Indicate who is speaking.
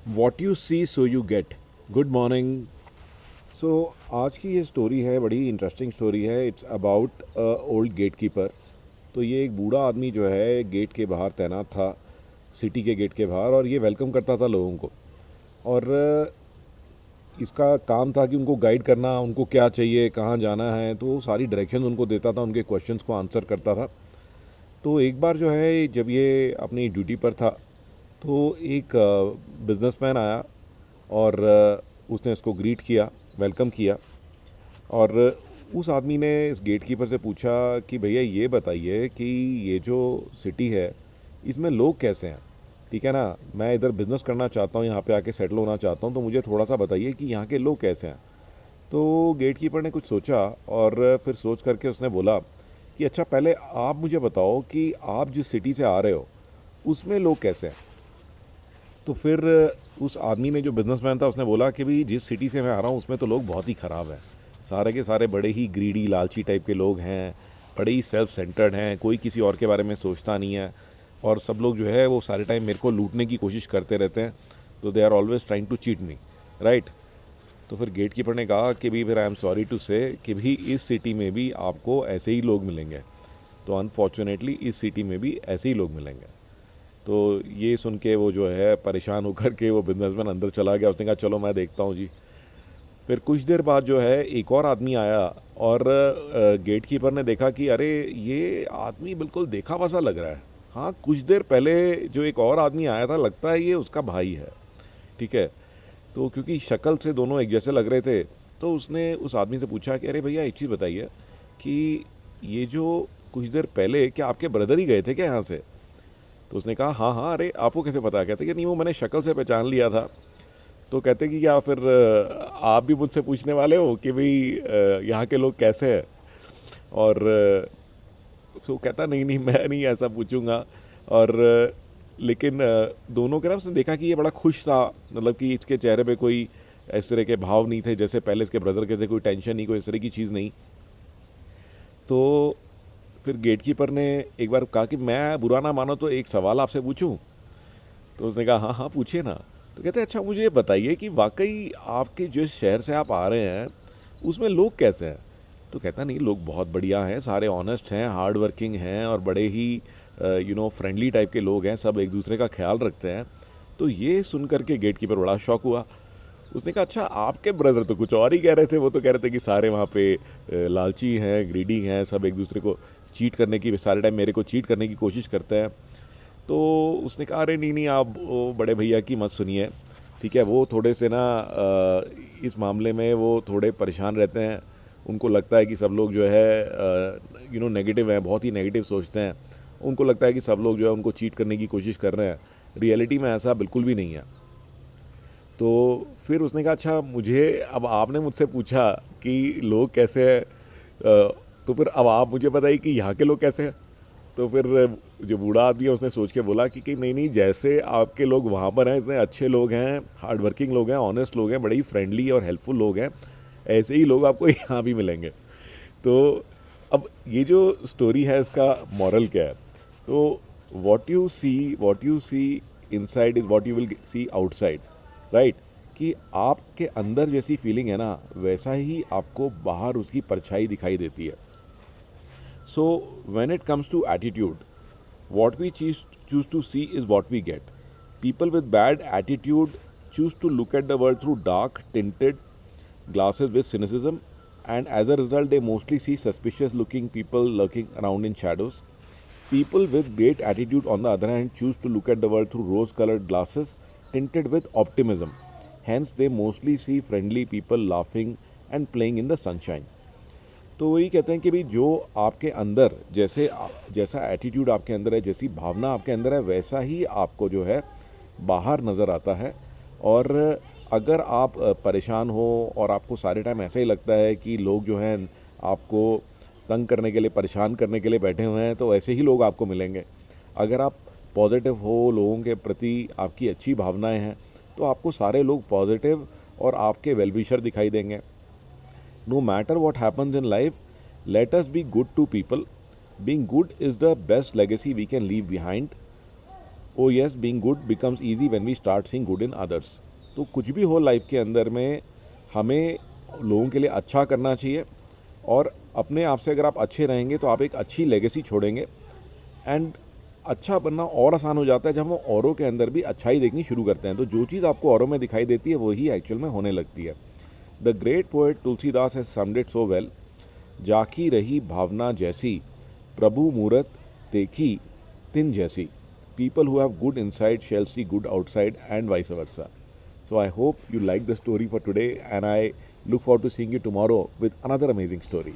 Speaker 1: What you see so you get. Good morning. So आज की ये स्टोरी है, बड़ी इंटरेस्टिंग स्टोरी है। It's about old gatekeeper. तो ये एक बूढ़ा आदमी जो है गेट के बाहर तैनात था, सिटी के गेट के बाहर, और ये वेलकम करता था लोगों को। और इसका काम था कि उनको गाइड करना, उनको क्या चाहिए, कहाँ जाना है, तो वो सारी डायरेक्शन उनको देता था, उनके क्वेश्चंस को आंसर करता था। तो एक बार जो है जब ये अपनी ड्यूटी पर था, तो एक बिजनेसमैन आया और उसने इसको ग्रीट किया, वेलकम किया। और उस आदमी ने इस गेट कीपर से पूछा कि भैया ये बताइए कि ये जो सिटी है इसमें लोग कैसे हैं। ठीक है ना, मैं इधर बिज़नेस करना चाहता हूँ, यहाँ पे आके सेटल होना चाहता हूँ, तो मुझे थोड़ा सा बताइए कि यहाँ के लोग कैसे हैं। तो गेट कीपर ने कुछ सोचा और फिर सोच करके उसने बोला कि अच्छा पहले आप मुझे बताओ कि आप जिस सिटी से आ रहे हो उसमें लोग कैसे हैं। तो फिर उस आदमी ने, जो बिजनेसमैन था, उसने बोला कि भाई जिस सिटी से मैं आ रहा हूँ उसमें तो लोग बहुत ही ख़राब हैं। सारे के सारे बड़े ही ग्रीडी, लालची टाइप के लोग हैं, बड़े ही सेल्फ सेंटर्ड हैं, कोई किसी और के बारे में सोचता नहीं है। और सब लोग जो है वो सारे टाइम मेरे को लूटने की कोशिश करते रहते हैं। तो they are always trying to cheat me, right. तो फिर गेट कीपर ने कहा कि भी फिर आई एम सॉरी टू से कि भी इस सिटी में भी आपको ऐसे ही लोग मिलेंगे। तो अनफॉर्चुनेटली इस सिटी में भी ऐसे ही लोग मिलेंगे। तो ये सुन के वो जो है परेशान होकर के वो बिजनेसमैन अंदर चला गया। उसने कहा चलो मैं देखता हूँ जी। फिर कुछ देर बाद जो है एक और आदमी आया और गेट कीपर ने देखा कि अरे ये आदमी बिल्कुल देखा वैसा लग रहा है। हाँ, कुछ देर पहले जो एक और आदमी आया था, लगता है ये उसका भाई है। ठीक है। तो क्योंकि शक्ल से दोनों एक जैसे लग रहे थे, तो उसने उस आदमी से पूछा कि अरे भैया एक चीज़ बताइए कि ये जो कुछ देर पहले क्या आपके ब्रदर ही गए थे क्या यहाँ से। तो उसने कहा हाँ हाँ, अरे आपको कैसे पता। कहते कि नहीं, वो मैंने शक्ल से पहचान लिया था। तो कहते कि क्या फिर आप भी मुझसे पूछने वाले हो कि भाई यहाँ के लोग कैसे हैं। और तो कहता नहीं नहीं, मैं नहीं ऐसा पूछूंगा। और लेकिन दोनों के ना उसने देखा कि ये बड़ा खुश था, मतलब कि इसके चेहरे पे कोई इस तरह के भाव नहीं थे जैसे पहले इसके ब्रदर के थे, कोई टेंशन नहीं, कोई इस तरह की चीज़ नहीं। तो फिर गेटकीपर ने एक बार कहा कि मैं बुरा ना मानो तो एक सवाल आपसे पूछूं। तो उसने कहा हाँ हाँ पूछिए ना। तो कहते अच्छा मुझे ये बताइए कि वाकई आपके जिस शहर से आप आ रहे हैं उसमें लोग कैसे हैं। तो कहता नहीं, लोग बहुत बढ़िया हैं, सारे ऑनेस्ट हैं, हार्ड वर्किंग हैं, और बड़े ही फ्रेंडली टाइप के लोग हैं, सब एक दूसरे का ख्याल रखते हैं। तो ये सुन करके गेट कीपर बड़ा शौक हुआ। उसने कहा अच्छा आपके ब्रदर तो कुछ और ही कह रहे थे, वो तो कह रहे थे कि सारे वहाँ पे लालची हैं, ग्रीडी हैं, सब एक दूसरे को चीट करने की, सारे टाइम मेरे को चीट करने की कोशिश करते हैं। तो उसने कहा अरे नहीं नहीं, आप वो बड़े भैया की मत सुनिए। ठीक है, वो थोड़े से ना इस मामले में वो थोड़े परेशान रहते हैं। उनको लगता है कि सब लोग जो है नेगेटिव हैं, बहुत ही नेगेटिव सोचते हैं। उनको लगता है कि सब लोग जो है उनको चीट करने की कोशिश कर रहे हैं। रियलिटी में ऐसा बिल्कुल भी नहीं है। तो फिर उसने कहा अच्छा मुझे, अब आपने मुझसे पूछा कि लोग कैसे हैं, तो फिर अब आप मुझे बताइए कि यहाँ के लोग कैसे हैं। तो फिर जो बूढ़ा आदमी है उसने सोच के बोला कि नहीं नहीं, जैसे आपके लोग वहाँ पर हैं, इतने अच्छे लोग हैं, हार्ड वर्किंग लोग हैं, ऑनेस्ट लोग हैं, बड़े ही फ्रेंडली और हेल्पफुल लोग हैं, ऐसे ही लोग आपको यहाँ भी मिलेंगे। तो अब ये जो स्टोरी है इसका मॉरल क्या है। तो what you see inside is what you will see outside, right. कि आपके अंदर जैसी फीलिंग है ना, वैसा ही आपको बाहर उसकी परछाई दिखाई देती है। So, when it comes to attitude, what we choose to see is what we get. People with bad attitude choose to look at the world through dark, tinted glasses with cynicism, and as a result, they mostly see suspicious looking people lurking around in shadows. People with great attitude, on the other hand, choose to look at the world through rose colored glasses tinted with optimism. Hence, they mostly see friendly people laughing and playing in the sunshine. तो वही कहते हैं कि भाई जो आपके अंदर जैसा एटीट्यूड आपके अंदर है, जैसी भावना आपके अंदर है, वैसा ही आपको जो है बाहर नज़र आता है। और अगर आप परेशान हो और आपको सारे टाइम ऐसा ही लगता है कि लोग जो हैं आपको तंग करने के लिए, परेशान करने के लिए बैठे हुए हैं, तो ऐसे ही लोग आपको मिलेंगे। अगर आप पॉजिटिव हो, लोगों के प्रति आपकी अच्छी भावनाएं हैं, तो आपको सारे लोग पॉजिटिव और आपके वेलविशर दिखाई देंगे। No matter what happens in life, let us be good to people. Being good is the best legacy we can leave behind. Oh yes, being good becomes easy when we start seeing good in others. तो कुछ भी हो life के अंदर में, हमें लोगों के लिए अच्छा करना चाहिए, और अपने आप से अगर आप अच्छे रहेंगे तो आप एक अच्छी लेगेसी छोड़ेंगे। एंड अच्छा बनना और आसान हो जाता है जब हम औरों के अंदर भी अच्छाई देखनी शुरू करते हैं। तो जो चीज़ आपको औरों में दिखाई देती है वही एक्चुअल में होने लगती है। The great poet Tulsidas has summed it so well, जाकी रही भावना जैसी, प्रभु मूरत देखी तिन जैसी। People who have good inside shall see good outside, and vice versa. So I hope you like the story for today, and I look forward to seeing you tomorrow with another amazing story.